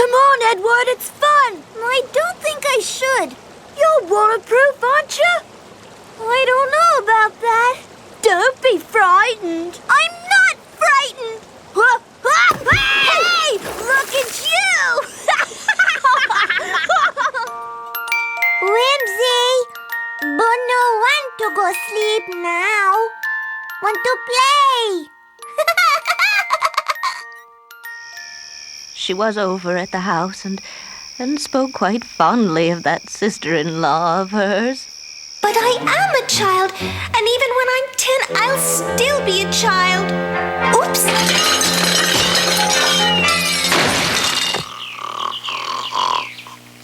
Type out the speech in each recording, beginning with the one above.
Come on, Edward, it's fun! I don't think I should. You're waterproof, aren't you? I don't know about that. Don't be frightened. I'm not frightened! Hey! Look at you! Whimsy! But no want to go sleep now. Want to play? She was over at the house and spoke quite fondly of that sister-in-law of hers. But I am a child, and even when I'm 10, I'll still be a child. Oops!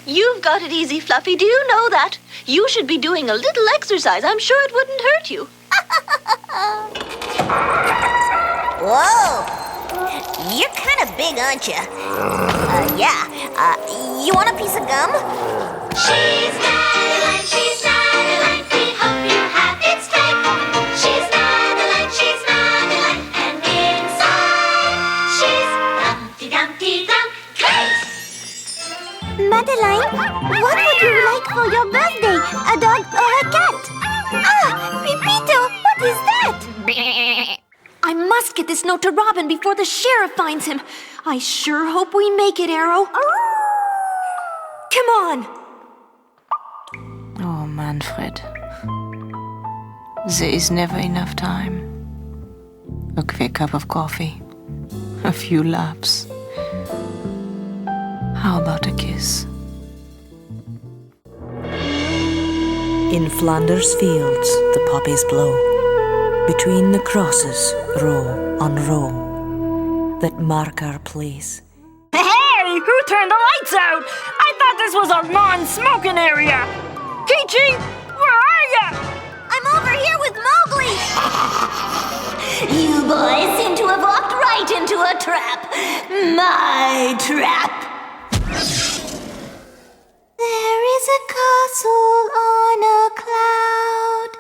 You've got it easy, Fluffy. Do you know that? You should be doing a little exercise. I'm sure it wouldn't hurt you. Whoa! You're kind of big, aren't you? Yeah. You want a piece of gum? She's Madeline, she's Madeline, we hope you have its cake. She's Madeline, and inside she's Dumpty Dumpty Dum cake. Madeline, what would you like for your birthday? A dog or a cat? Ah, Pepito, what is that? I must get this note to Robin before the sheriff finds him. I sure hope we make it, Arrow. Come on. Oh, Manfred. There is never enough time. A quick cup of coffee. A few laps. How about a kiss? In Flanders fields the poppies blow, between the crosses, row on row, that mark our place. Hey, who turned the lights out? I thought this was a non-smoking area. Kichi, where are ya? I'm over here with Mowgli. You boys seem to have walked right into a trap. My trap. There is a castle on a cloud.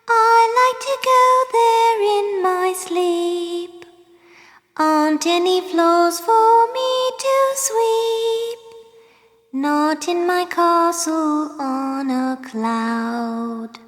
I like to go there in my sleep. Aren't any floors for me to sweep? Not in my castle on a cloud.